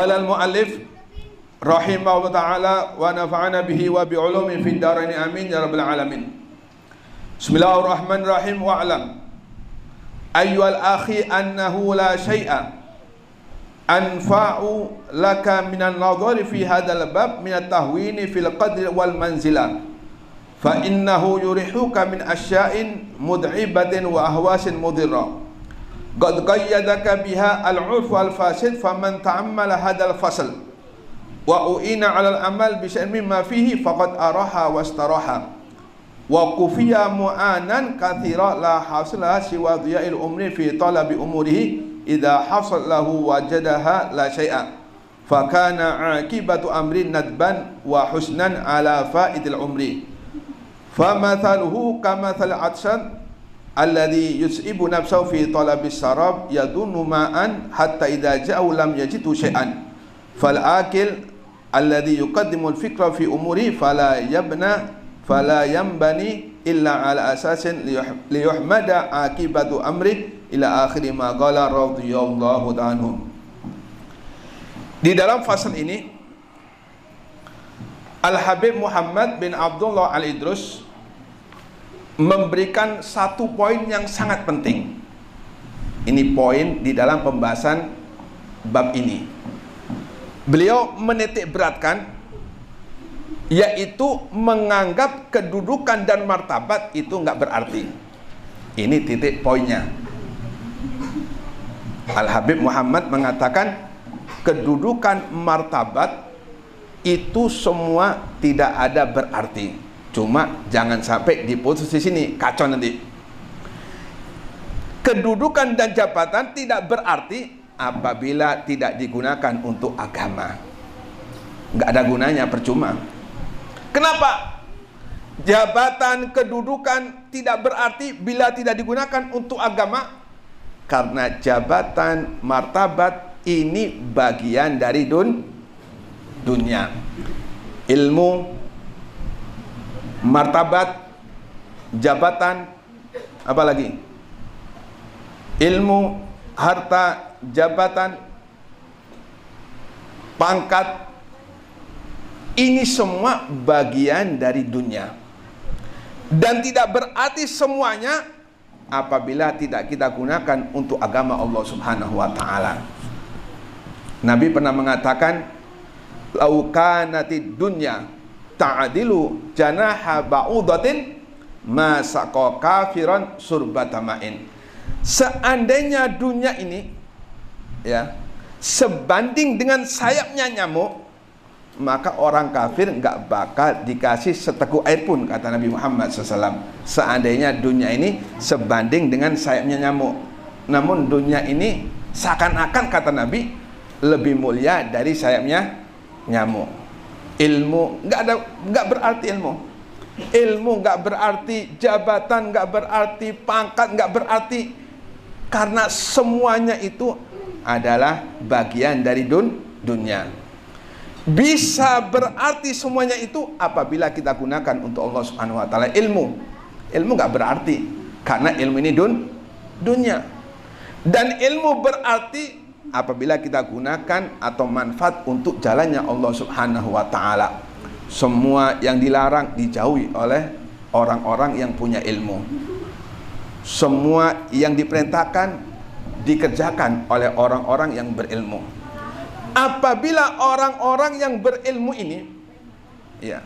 Qala al-muallif rahimahullah ta'ala wa nafa'ana bihi wa bi'ulumi fid dharain amin ya rabbal alamin. Bismillahirrahmanirrahim. Wa'lam ayyuhal akhi annahu la syai'a anfa'u laka minan nadhari fi hadzal bab min at-tahwini fil qadri wal manzilah fa innahu yurihuka min asya'in mud'ibatin wa ahwasin mudirra qad qayyadaka biha al-'urf wal fasid faman ta'ammala hadzal fasl wa u'ina 'ala al-amal bi syai'in mimma fihi faqad araha wastaraha wa kufiya mu'anan katsira la hasila siwa dhiya'il umri fi talabi umurihi idza hasal lahu wajadaha la syai'a fa kana 'aqibatu amrin nadban wa husnan 'ala fa'idil umri fa mathaluhu kamathal 'atshan alladhi yus'ibu nafsahu fi talabis sarab yadunnu ma'an hatta idza ja'u lam yajidu syai'an fal akil alladhi yuqaddimu al-fikra fi umuri fala yambani illa ala asasin liyuhmada akibatu amri ila akhiri ma qala radhiyallahu anhu. Di dalam fasal ini Al-Habib Muhammad bin Abdullah Al-Idrus memberikan satu poin yang sangat penting. Ini poin di dalam pembahasan bab ini. Beliau menitik beratkan, yaitu menganggap kedudukan dan martabat itu enggak berarti. Ini titik poinnya. Al-Habib Muhammad mengatakan kedudukan martabat itu semua tidak ada berarti. Cuma jangan sampai diputus di sini, kacau nanti. Kedudukan dan jabatan tidak berarti apabila tidak digunakan untuk agama. Enggak ada gunanya, percuma. Kenapa? Jabatan, kedudukan tidak berarti bila tidak digunakan untuk agama. Karena jabatan, martabat ini bagian dari dunia. Ilmu, martabat, jabatan, apa lagi? Ilmu, harta, jabatan, pangkat, ini semua bagian dari dunia. Dan tidak berarti semuanya apabila tidak kita gunakan untuk agama Allah Subhanahu wa ta'ala. Nabi pernah mengatakan, "Lau kanatid dunya ta'dilu janaha ba'udatin ma saqa kafiran surbatama'in." Seandainya dunia ini ya sebanding dengan sayapnya nyamuk, maka orang kafir enggak bakal dikasih seteguk air pun, kata Nabi Muhammad SAW. Seandainya dunia ini sebanding dengan sayapnya nyamuk. Namun dunia ini seakan-akan, kata Nabi, lebih mulia dari sayapnya nyamuk. Ilmu enggak berarti ilmu. Ilmu enggak berarti, jabatan enggak berarti, pangkat enggak berarti. Karena semuanya itu adalah bagian dari dunia. Bisa berarti semuanya itu apabila kita gunakan untuk Allah Subhanahu wa ta'ala. Ilmu enggak berarti, karena ilmu ini dunia. Dan ilmu berarti apabila kita gunakan atau manfaat untuk jalannya Allah Subhanahu wa ta'ala. Semua yang dilarang dijauhi oleh orang-orang yang punya ilmu. Semua yang diperintahkan dikerjakan oleh orang-orang yang berilmu. Apabila orang-orang yang berilmu ini ya,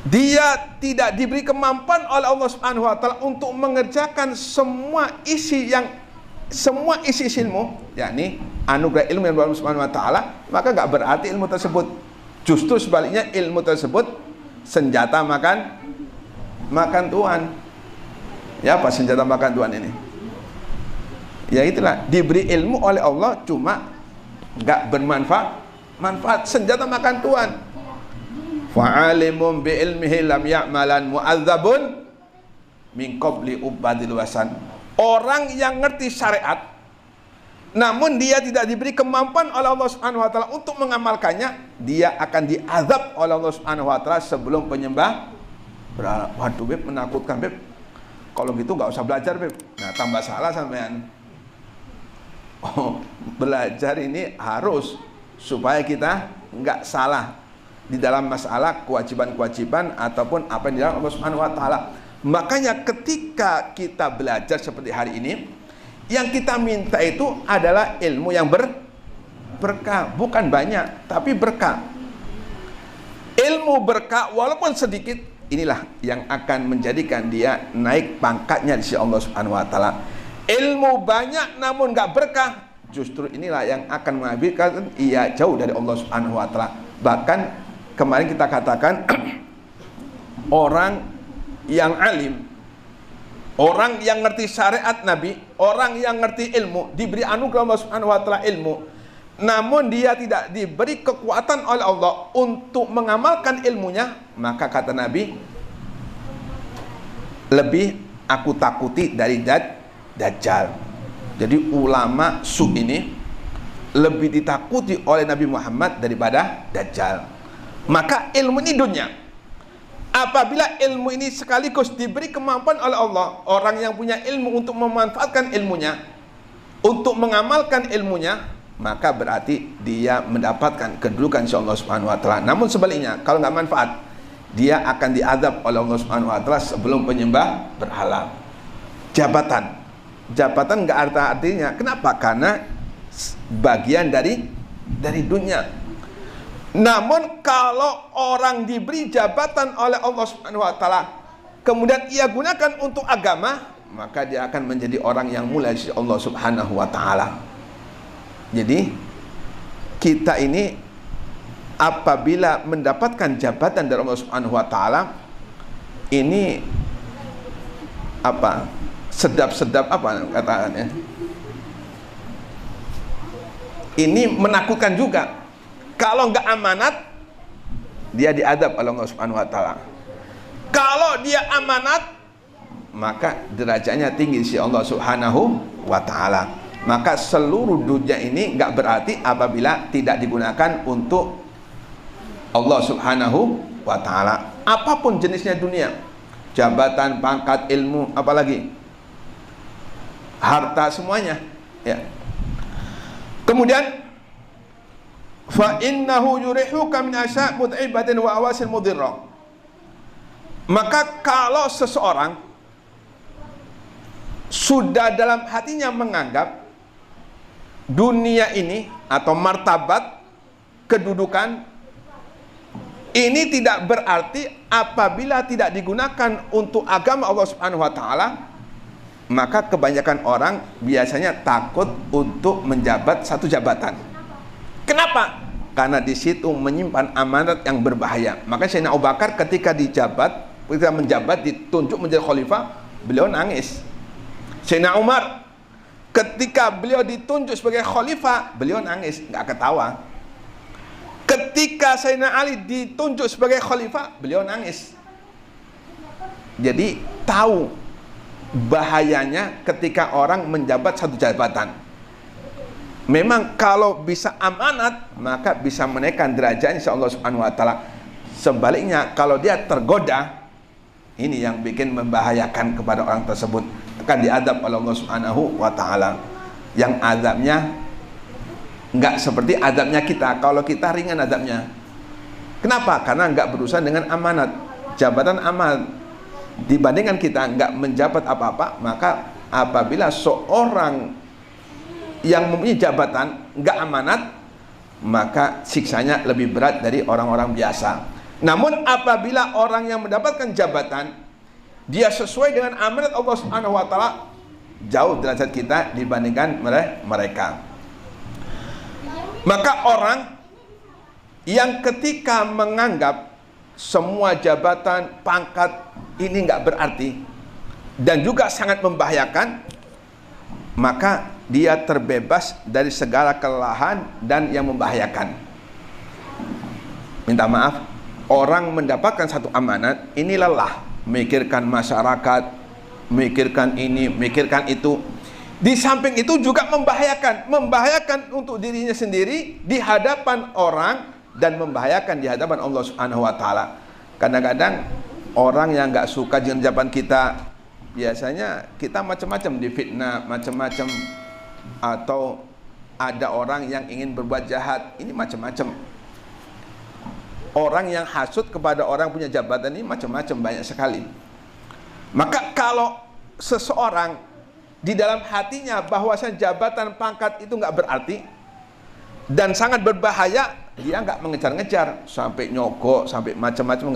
dia tidak diberi kemampuan oleh Allah Subhanahu wa ta'ala untuk mengerjakan semua isi ilmu, yakni anugerah ilmu yang Allah Subhanahu wa ta'ala, maka enggak berarti ilmu tersebut. Justru sebaliknya, ilmu tersebut senjata makan Tuhan. Ya, apa senjata makan Tuhan ini? Ya itulah, diberi ilmu oleh Allah cuma enggak bermanfaat, senjata makan Tuhan. Fa'alimun bi ilmihi lam ya'malan mu'adzabun min qabli ubadil wasan. Orang yang ngerti syariat namun dia tidak diberi kemampuan oleh Allah Subhanahu wa ta'ala untuk mengamalkannya, dia akan diazab oleh Allah Subhanahu wa ta'ala sebelum penyembah berhala. Waduh Beb, menakutkan Beb. Kalau gitu nggak usah belajar Beb. Nah, tambah salah sampean. Oh, belajar ini harus supaya kita nggak salah di dalam masalah kewajiban-kewajiban ataupun apa yang di dalam Allah Subhanahu wa taala. Makanya ketika kita belajar seperti hari ini, yang kita minta itu adalah ilmu yang berkah, bukan banyak, tapi berkah. Ilmu berkah walaupun sedikit, inilah yang akan menjadikan dia naik pangkatnya di sisi Allah Subhanahu wa taala. Ilmu banyak namun nggak berkah, justru inilah yang akan mengakibatkan ia jauh dari Allah Subhanahu wa taala. Bahkan kemarin kita katakan orang yang alim, orang yang ngerti syariat Nabi, orang yang ngerti ilmu, diberi anugerah Allah Subhanahu wa taala ilmu, namun dia tidak diberi kekuatan oleh Allah untuk mengamalkan ilmunya, maka kata Nabi, lebih aku takuti dari Dajjal. Jadi ulama su ini lebih ditakuti oleh Nabi Muhammad daripada Dajjal. Maka ilmu ini dunia. Apabila ilmu ini sekaligus diberi kemampuan oleh Allah, orang yang punya ilmu untuk memanfaatkan ilmunya, untuk mengamalkan ilmunya, maka berarti dia mendapatkan kedudukan insya Allah Subhanahu wa taala. Namun sebaliknya, kalau nggak manfaat, dia akan diazab oleh Allah Subhanahu wa taala sebelum penyembah berhala. Jabatan nggak artinya. Kenapa? Karena bagian dari dunia. Namun kalau orang diberi jabatan oleh Allah Subhanahu wa taala, kemudian ia gunakan untuk agama, maka dia akan menjadi orang yang mulia di sisi Allah Subhanahu wa taala. Jadi kita ini apabila mendapatkan jabatan dari Allah Subhanahu wa taala, ini apa? Sedap-sedap apa kataannya? Ini menakutkan juga. Kalau nggak amanat, dia diadab oleh Allah Subhanahu wa taala. Kalau dia amanat, maka derajatnya tinggi si Allah Subhanahu wa taala. Maka seluruh dunia ini nggak berarti apabila tidak digunakan untuk Allah Subhanahu wa taala. Apapun jenisnya dunia, jabatan, pangkat, ilmu, apalagi harta, semuanya ya. Kemudian fa innahu yurihuka min asya' mut'ibatin wa awasil mudirrah. Maka kalau seseorang sudah dalam hatinya menganggap dunia ini atau martabat, kedudukan ini tidak berarti apabila tidak digunakan untuk agama Allah Subhanahu wa taala, maka kebanyakan orang biasanya takut untuk menjabat satu jabatan. Kenapa? Karena di situ menyimpan amanat yang berbahaya. Maka Sayyidina Abu Bakar ketika menjabat, ditunjuk menjadi khalifah, beliau nangis. Sayyidina Umar ketika beliau ditunjuk sebagai khalifah, beliau nangis, nggak ketawa. Ketika Sayyidina Ali ditunjuk sebagai khalifah, beliau nangis. Jadi tahu bahayanya ketika orang menjabat satu jabatan. Memang kalau bisa amanat, maka bisa menaikkan derajat insya Allah Subhanahu wa taala. Sebaliknya kalau dia tergoda, ini yang bikin membahayakan kepada orang tersebut, akan diadab oleh Allah Subhanahu wa taala. Yang azabnya nggak seperti azabnya kita. Kalau kita ringan azabnya. Kenapa? Karena nggak berurusan dengan amanat. Jabatan amanat. Dibandingkan kita nggak menjabat apa-apa, maka apabila seorang yang mempunyai jabatan nggak amanat, maka siksanya lebih berat dari orang-orang biasa. Namun apabila orang yang mendapatkan jabatan, dia sesuai dengan amanat Allah Subhanahu wa taala, jauh derajat kita dibandingkan mereka. Maka orang yang ketika menganggap semua jabatan, pangkat ini nggak berarti dan juga sangat membahayakan, maka dia terbebas dari segala kelelahan dan yang membahayakan. Minta maaf, orang mendapatkan satu amanat ini lelah, mikirkan masyarakat, mikirkan ini, mikirkan itu. Di samping itu juga membahayakan untuk dirinya sendiri di hadapan orang dan membahayakan di hadapan Allah Subhanahu wa taala. Kadang-kadang orang yang nggak suka dengan jabatan kita, biasanya kita macam-macam difitnah, macam-macam, atau ada orang yang ingin berbuat jahat, ini macam-macam. Orang yang hasut kepada orang punya jabatan ini macam-macam, banyak sekali. Maka kalau seseorang di dalam hatinya bahwasanya jabatan pangkat itu nggak berarti dan sangat berbahaya, dia nggak mengejar-ngejar sampai nyogok, sampai macam-macam,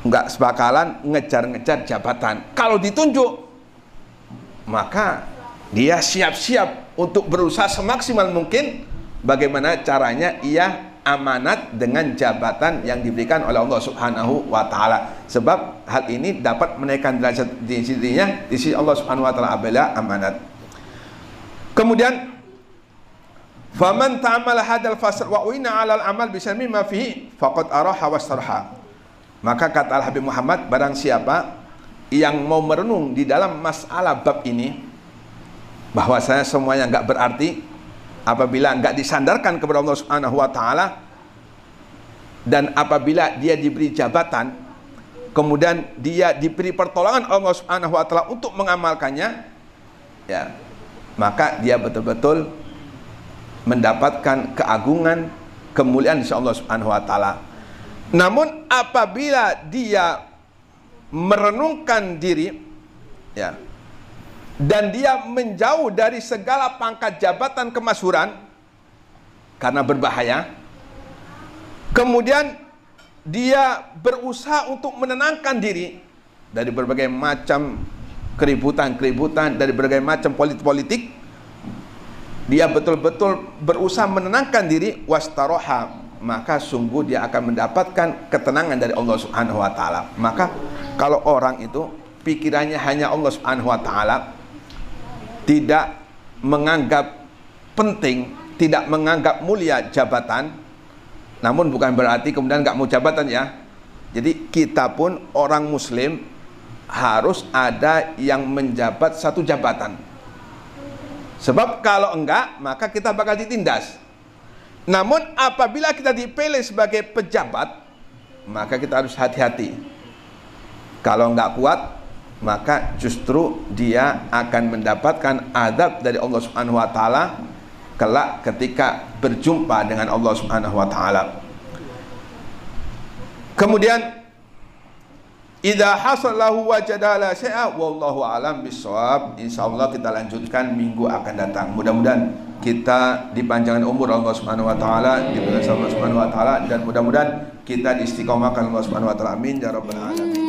nggak sebakalan ngejar-ngejar jabatan. Kalau ditunjuk, maka dia siap-siap untuk berusaha semaksimal mungkin bagaimana caranya ia amanat dengan jabatan yang diberikan oleh Allah Subhanahu wa taala. Sebab hal ini dapat menaikkan derajat di sisi Allah Subhanahu wa taala apabila amanat. Kemudian faman ta'amala hadzal fasl wa uina 'alal amal bi sami ma fihi faqad araha wastarha. Maka kata Al Habib Muhammad, barang siapa yang mau merenung di dalam masalah bab ini bahwasanya semuanya enggak berarti apabila enggak disandarkan kepada Allah Subhanahu wa taala, dan apabila dia diberi jabatan kemudian dia diberi pertolongan Allah Subhanahu wa taala untuk mengamalkannya, ya, maka dia betul-betul mendapatkan keagungan, kemuliaan insya Allah Subhanahu wa taala. Namun apabila dia merenungkan diri, ya, dan dia menjauh dari segala pangkat jabatan kemasyhuran karena berbahaya, kemudian dia berusaha untuk menenangkan diri dari berbagai macam keributan, dari berbagai macam politik, dia betul-betul berusaha menenangkan diri, wastaroha, maka sungguh dia akan mendapatkan ketenangan dari Allah Subhanahu wa taala. Maka kalau orang itu pikirannya hanya Allah Subhanahu wa taala, tidak menganggap penting, tidak menganggap mulia jabatan, namun bukan berarti kemudian nggak mau jabatan, ya. Jadi kita pun orang muslim harus ada yang menjabat satu jabatan. Sebab kalau enggak, maka kita bakal ditindas. Namun apabila kita dipilih sebagai pejabat, maka kita harus hati-hati. Kalau enggak kuat, maka justru dia akan mendapatkan adab dari Allah Subhanahu wa taala kelak ketika berjumpa dengan Allah Subhanahu wa taala. Kemudian idza hasalahu wajada la syai'a wallahu alam bissawab. Insyaallah kita lanjutkan minggu akan datang. Mudah-mudahan kita dipanjangkan umur Allah Subhanahu wa taala, diberikan Allah Subhanahu wa taala, dan mudah-mudahan kita diistiqomahkan Allah Subhanahu wa taala. Amin ya rabbal alamin.